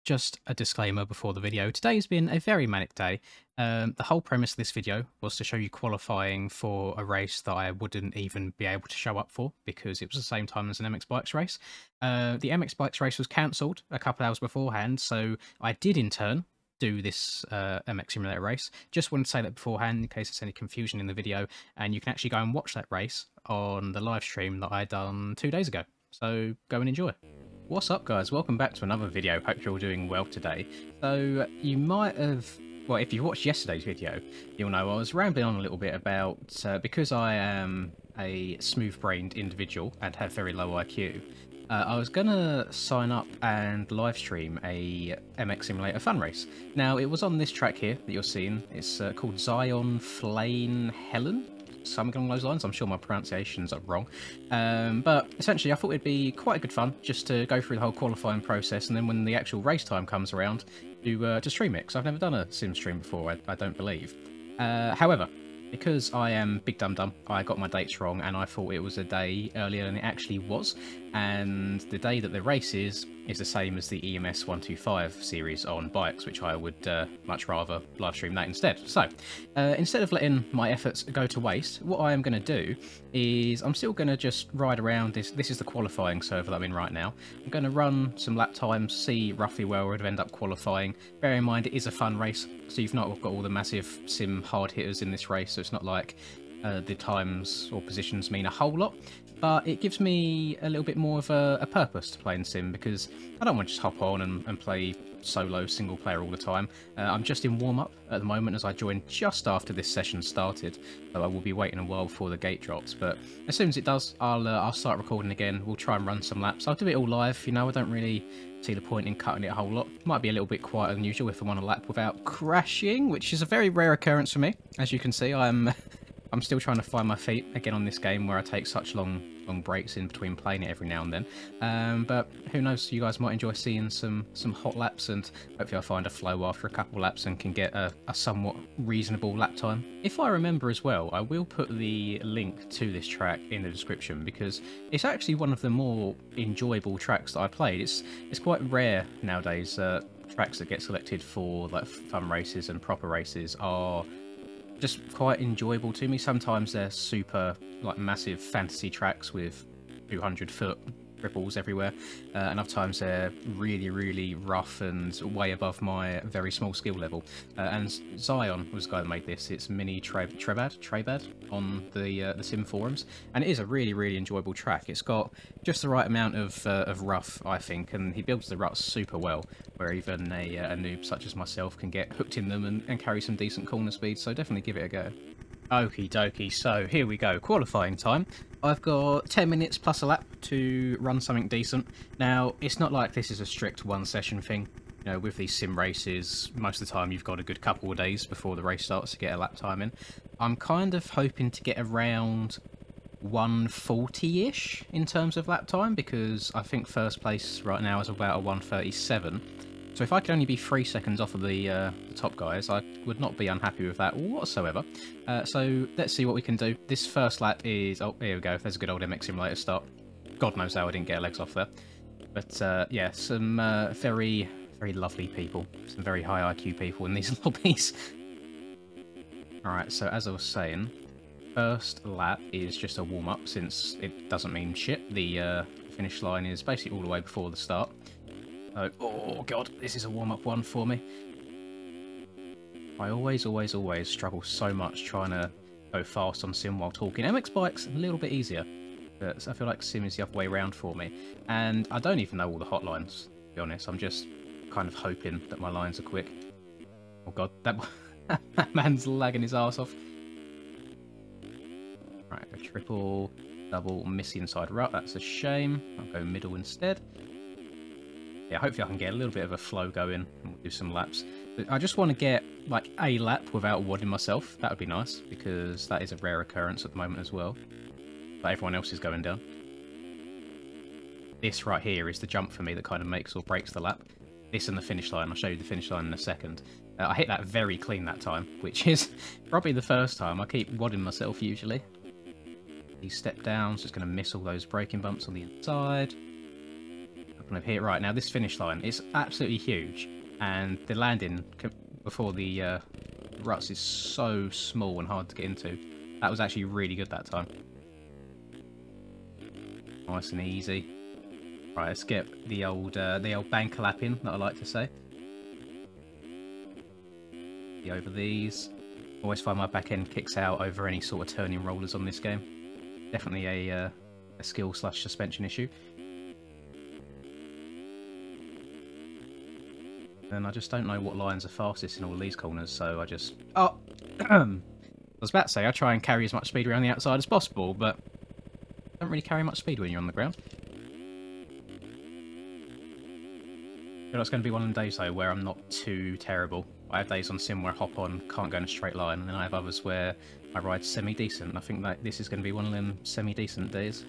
Just a disclaimer before the video. Today's been a very manic day. The whole premise of this video was to show you qualifying for a race that I wouldn't even be able to show up for because it was the same time as an MX Bikes race. The MX Bikes race was cancelled a couple hours beforehand, so I did in turn do this MX Simulator race. Just wanted to say that beforehand in case there's any confusion in the video, and you can actually go and watch that race on the live stream that I done 2 days ago. So go and enjoy. What's up guys, welcome back to another video. Hope you're all doing well today. So you might have, well, if you watched yesterday's video, you'll know I was rambling on a little bit about, because I am a smooth-brained individual and have very low IQ, I was gonna sign up and live stream a MX Simulator fun race. Now it was on this track here that you're seeing. It's called Zion Flane Helen, something along those lines. I'm sure my pronunciations are wrong, but essentially I thought it'd be quite a good fun just to go through the whole qualifying process, and then when the actual race time comes around to stream it, because I've never done a sim stream before, I don't believe. However, because I am big dum dum, I got my dates wrong and I thought it was a day earlier than it actually was, and the day that the race is the same as the EMS 125 series on bikes, which I would much rather live stream that instead. So instead of letting my efforts go to waste, what I am going to do is I'm still going to just ride around this. This is the qualifying server that I'm in right now. I'm going to run some lap times, see roughly where I would end up qualifying. Bear in mind it is a fun race, so you've not got all the massive sim hard hitters in this race, so it's not like the times or positions mean a whole lot, but it gives me a little bit more of a purpose to playing sim, because I don't want to just hop on and play solo single player all the time. I'm just in warm-up at the moment as I joined just after this session started, so I will be waiting a while before the gate drops, but as soon as it does, I'll start recording again. We'll try and run some laps. I'll do it all live, you know. I don't really see the point in cutting it a whole lot. Might be a little bit quieter than usual if I'm on a lap without crashing, which is a very rare occurrence for me. As you can see, I'm still trying to find my feet again on this game where I take such long breaks in between playing it every now and then. But who knows, you guys might enjoy seeing some hot laps, and hopefully I'll find a flow after a couple laps and can get a somewhat reasonable lap time. If I remember as well, I will put the link to this track in the description, because it's actually one of the more enjoyable tracks that I played. It's quite rare nowadays. Tracks that get selected for like fun races and proper races are just quite enjoyable to me. Sometimes they're super like massive fantasy tracks with 200-foot ripples everywhere, and other times they're really rough and way above my very small skill level. And Zion was the guy that made this. It's Mini Trebad on the sim forums, and it is a really enjoyable track. It's got just the right amount of rough, I think, and he builds the ruts super well, where even a noob such as myself can get hooked in them and carry some decent corner speed, so definitely give it a go. Okie dokie, so here we go, qualifying time. I've got 10 minutes plus a lap to run something decent. Now, it's not like this is a strict one session thing. You know, with these sim races, most of the time you've got a good couple of days before the race starts to get a lap time in. I'm kind of hoping to get around 140-ish in terms of lap time, because I think first place right now is about a 137. So if I could only be 3 seconds off of the top guys, I would not be unhappy with that whatsoever. So let's see what we can do. This first lap is... oh, here we go. There's a good old MX Simulator start. God knows how I didn't get legs off there. But yeah, some very lovely people. Some very high IQ people in these lobbies. Alright, so as I was saying, first lap is just a warm-up, since it doesn't mean shit. The finish line is basically all the way before the start. Oh god, this is a warm-up one for me. I always struggle so much trying to go fast on sim while talking. MX Bike's a little bit easier, but I feel like sim is the other way around for me. And I don't even know all the hotlines, to be honest. I'm just kind of hoping that my lines are quick. Oh god, that man's lagging his arse off. Right, a triple, double, miss the inside rut. That's a shame. I'll go middle instead. Yeah, hopefully I can get a little bit of a flow going and we'll do some laps. But I just want to get like a lap without wadding myself. That would be nice, because that is a rare occurrence at the moment as well. But everyone else is going down. This right here is the jump for me that kind of makes or breaks the lap. This and the finish line. I'll show you the finish line in a second. I hit that very clean that time, which is probably the first time. I keep wadding myself usually. These step downs, just going to miss all those braking bumps on the inside. and I've hit it right. Now this finish line is absolutely huge, and the landing before the ruts is so small and hard to get into. That was actually really good that time. Nice and easy. Right, let's get the old bank lap in, that I like to say. Over these. Always find my back end kicks out over any sort of turning rollers on this game. Definitely a skill / suspension issue. And I just don't know what lines are fastest in all of these corners, so I just... Oh! I was about to say, I try and carry as much speed around the outside as possible, but don't really carry much speed when you're on the ground. I feel like it's going to be one of the days, though, where I'm not too terrible. I have days on sim where I hop on, can't go in a straight line, and then I have others where I ride semi-decent. I think that this is going to be one of them semi-decent days.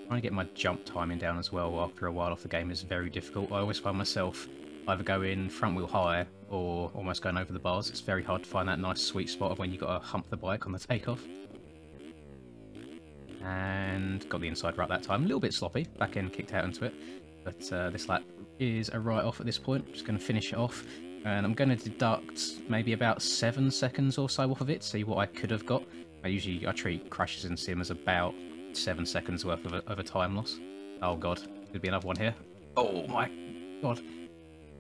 Trying to get my jump timing down as well after a while off the game is very difficult. I always find myself either going front wheel high or almost going over the bars. It's very hard to find that nice sweet spot of when you've got to hump the bike on the takeoff. And got the inside right that time. A little bit sloppy, back end kicked out into it. But this lap is a write-off at this point. Just going to finish it off. And I'm going to deduct maybe about 7 seconds or so off of it, see what I could have got. I treat crashes in sim as about 7 seconds worth of a time loss. Oh god, could be another one here. Oh my god.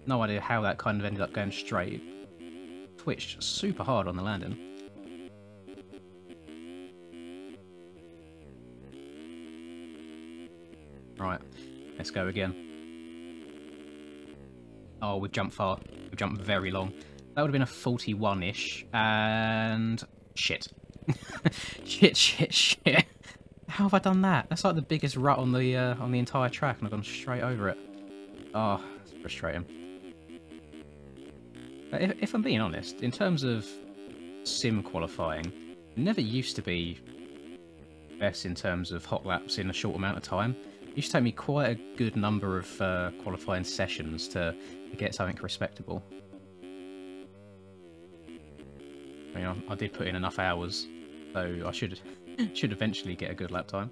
No idea how that kind of ended up going straight. It twitched super hard on the landing. Right, let's go again. Oh, we've jumped far. We've jumped very long. That would have been a 41-ish, and... shit. Shit. How have I done that? That's like the biggest rut on the entire track, and I've gone straight over it. Oh, it's frustrating. If I'm being honest, in terms of sim qualifying, it never used to be best in terms of hot laps in a short amount of time. It used to take me quite a good number of qualifying sessions to get something respectable. I mean, I did put in enough hours, so I should eventually get a good lap time.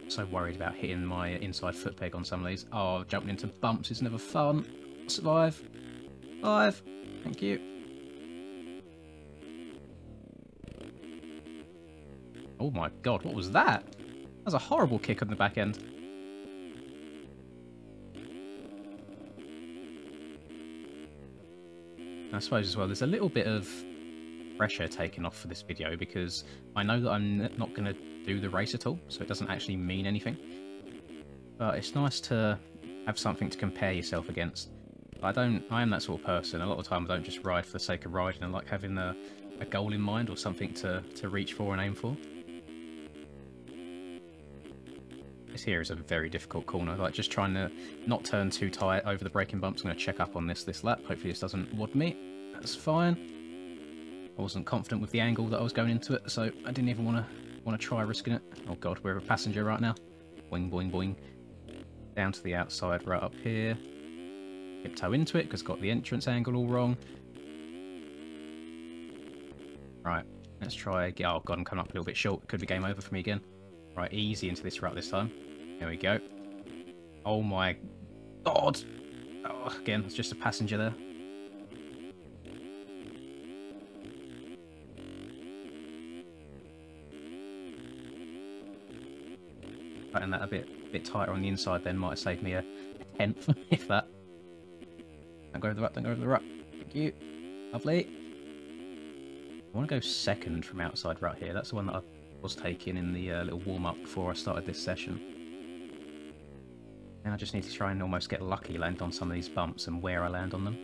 So worried about hitting my inside foot peg on some of these. Oh, jumping into bumps is never fun. Survive. Survive. Thank you. Oh my god, what was that? That was a horrible kick on the back end. I suppose as well, there's a little bit of pressure taken off for this video because I know that I'm not going to do the race at all, so it doesn't actually mean anything. But it's nice to have something to compare yourself against. I am that sort of person. A lot of the time I don't just ride for the sake of riding. I like having a goal in mind or something to reach for and aim for. This here is a very difficult corner, like just trying to not turn too tight over the braking bumps. I'm going to check up on this lap. Hopefully this doesn't wad me. That's fine. I wasn't confident with the angle that I was going into it, so I didn't even want to try risking it. Oh god, we're a passenger right now. Boing, boing, boing. Down to the outside right up here. Tiptoe into it because got the entrance angle all wrong. Right, let's try. Oh god, I'm coming up a little bit short. Could be game over for me again. Right, easy into this rut this time. There we go. Oh my god! Oh, again, it's just a passenger there. Cutting that a bit tighter on the inside then might have saved me a tenth, if that. Don't go over the rut, don't go over the rut. Thank you. Lovely. I want to go second from outside rut here. That's the one that I was taking in the little warm-up before I started this session. And I just need to try and almost get lucky, land on some of these bumps and where I land on them.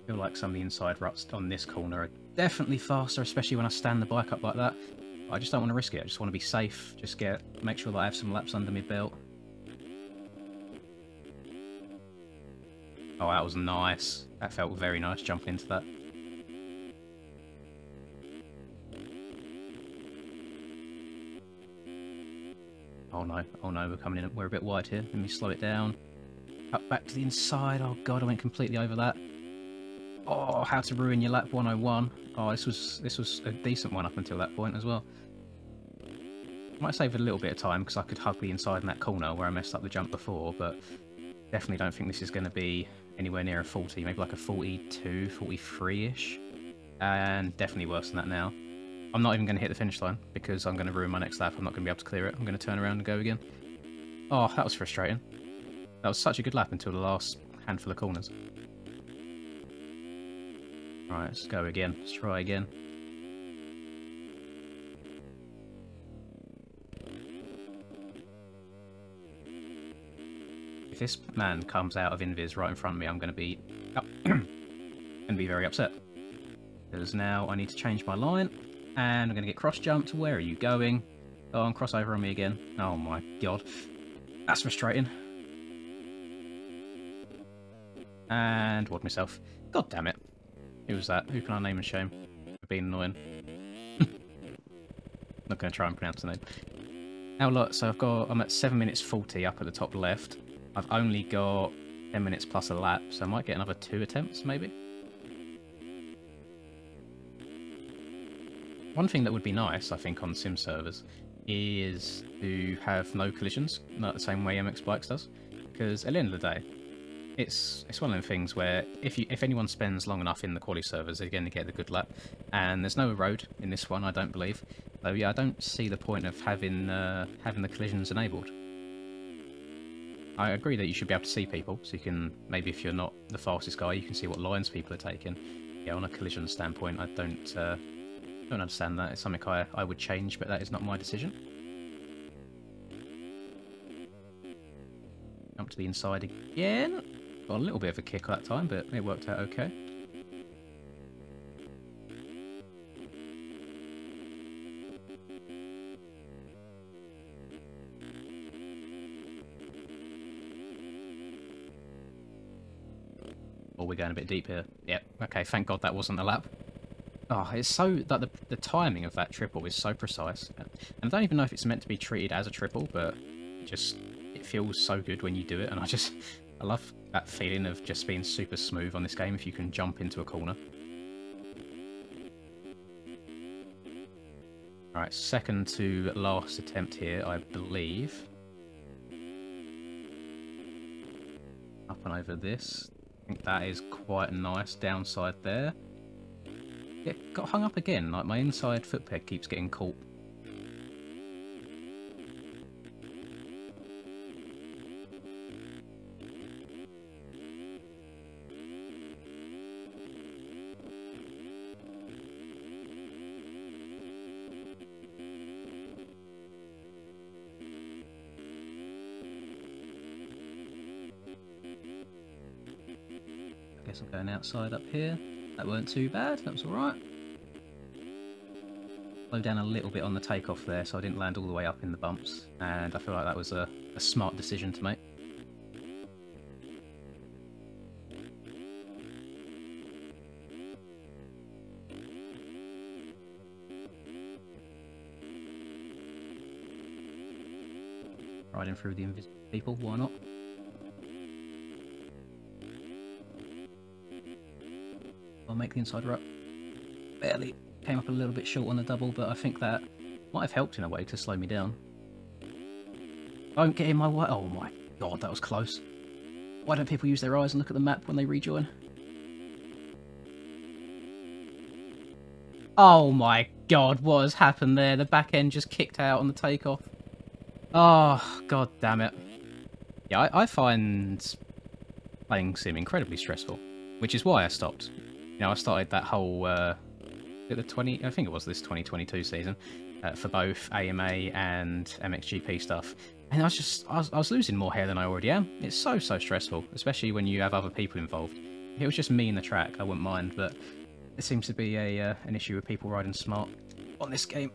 I feel like some of the inside ruts on this corner are definitely faster, especially when I stand the bike up like that. But I just don't want to risk it. I just want to be safe, just make sure that I have some laps under my belt. Oh, that was nice. That felt very nice, jumping into that. Oh no, we're coming in. We're a bit wide here. Let me slow it down. Up back to the inside. Oh god, I went completely over that. Oh, how to ruin your lap 101. Oh, this was a decent one up until that point as well. Might save a little bit of time because I could hug the inside in that corner where I messed up the jump before, but definitely don't think this is going to be anywhere near a 40, maybe like a 42, 43-ish. And definitely worse than that now. I'm not even going to hit the finish line because I'm going to ruin my next lap. I'm not going to be able to clear it. I'm going to turn around and go again. Oh, that was frustrating. That was such a good lap until the last handful of corners. Right, let's go again. Let's try again. If this man comes out of Invis right in front of me, I'm going to be very upset. Because now I need to change my line, and I'm going to get cross-jumped. Where are you going? Oh, and cross over on me again. Oh my god. That's frustrating. And wad myself. God damn it. Who was that? Who can I name and shame for being annoying? Not going to try and pronounce the name. Now look, so I'm at 7 minutes 40 up at the top left. I've only got 10 minutes plus a lap, so I might get another 2 attempts, maybe? One thing that would be nice, I think, on sim servers is to have no collisions, not the same way MX Bikes does. Because at the end of the day, it's one of them things where if anyone spends long enough in the quali servers, they're going to get the good lap. And there's no road in this one, I don't believe. So yeah, I don't see the point of having the collisions enabled. I agree that you should be able to see people, so you can, maybe if you're not the fastest guy, you can see what lines people are taking. Yeah, on a collision standpoint, I don't understand that. It's something I would change, but that is not my decision. Jump to the inside again. Got a little bit of a kick that time, but it worked out okay. Oh, we're going a bit deep here. Yep. Okay, thank God that wasn't a lap. Oh, it's so that the timing of that triple is so precise, and I don't even know if it's meant to be treated as a triple, but it feels so good when you do it, and I love that feeling of just being super smooth on this game if you can jump into a corner. Alright, second to last attempt here, I believe. Up and over this. I think that is quite a nice downside there. Yeah, got hung up again, like my inside foot peg keeps getting caught. Guess I'm going outside up here. That weren't too bad, that was alright. Slow down a little bit on the takeoff there so I didn't land all the way up in the bumps, and I feel like that was a smart decision to make. Riding through the invisible people, why not? I'll make the inside right. Barely came up a little bit short on the double, but I think that might have helped in a way to slow me down. Don't get in my way. Oh my god, that was close. Why don't people use their eyes and look at the map when they rejoin? Oh my god, what has happened there? The back end just kicked out on the takeoff. Oh, god damn it. Yeah, I find playing sim incredibly stressful, which is why I stopped. You know, I started that whole, I think it was this 2022 season, for both AMA and MXGP stuff. And I was losing more hair than I already am. It's so stressful, especially when you have other people involved. If it was just me in the track, I wouldn't mind, but it seems to be an issue with people riding smart on this game.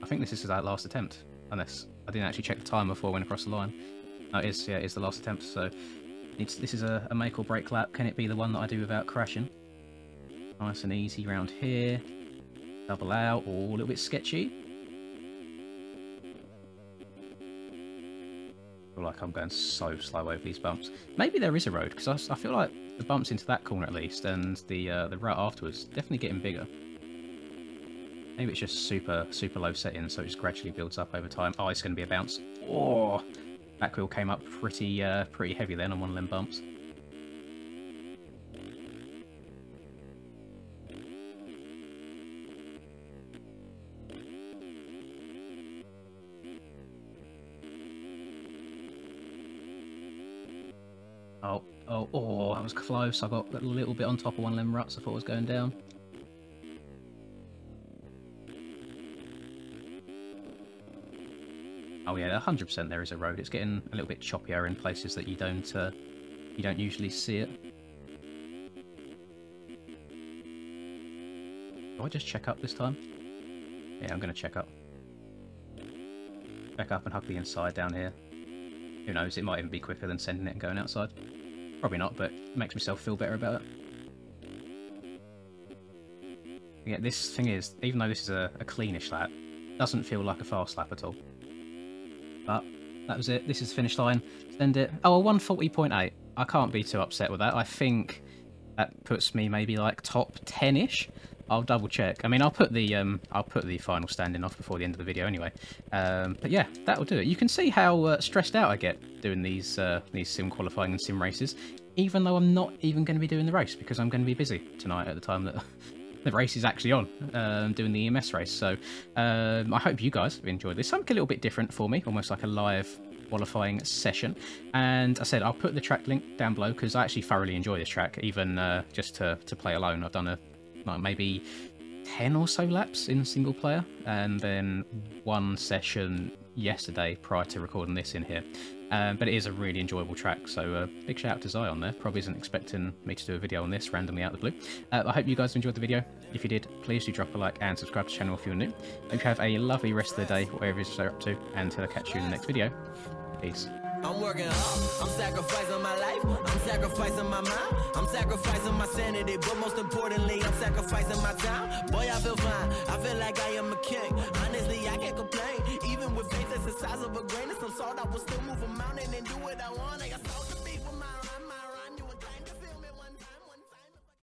I think this is our last attempt, unless I didn't actually check the time before I went across the line. No, it is, yeah, it is the last attempt, so this is a make or break lap. Can it be the one that I do without crashing? Nice and easy round here. Double out, or a little bit sketchy. feel like I'm going so slow over these bumps. Maybe there is a road, because I feel like the bumps into that corner at least, and the route afterwards, definitely getting bigger. Maybe it's just super low settings, so it just gradually builds up over time. Oh, it's going to be a bounce. Oh, back wheel came up pretty heavy then on one of them bumps. Oh, that was close. I got a little bit on top of one of them ruts. I thought I was going down. Oh yeah, 100% there is a road. It's getting a little bit choppier in places that you don't usually see it. Do I just check up this time? Yeah, I'm going to check up. Back up and hug the inside down here. Who knows, it might even be quicker than sending it and going outside. Probably not, but it makes myself feel better about it. Yeah, this thing is, even though this is a cleanish lap, it doesn't feel like a fast lap at all. But that was it. This is the finish line. Send it. Oh, a 140.8. I can't be too upset with that. I think that puts me maybe like top 10-ish. I'll double check. I mean, I'll put the final standing off before the end of the video anyway. But yeah, that'll do it. You can see how stressed out I get doing these sim qualifying and sim races, even though I'm not even going to be doing the race because I'm going to be busy tonight at the time that the race is actually on, doing the EMS race. So I hope you guys have enjoyed this. Something a little bit different for me, almost like a live qualifying session. And I said I'll put the track link down below because I actually thoroughly enjoy this track, even just to play alone. I've done maybe 10 or so laps in single player, and then one session yesterday prior to recording this in here. But it is a really enjoyable track, so big shout out to Zion there. Probably isn't expecting me to do a video on this randomly out of the blue. I hope you guys enjoyed the video. If you did, please do drop a like and subscribe to the channel if you're new. Hope you have a lovely rest of the day, whatever it is you're up to, and until I catch you in the next video. Peace. I'm working hard, I'm sacrificing my life, I'm sacrificing my mind, I'm sacrificing my sanity, but most importantly, I'm sacrificing my time. Boy, I feel fine, I feel like I am a king.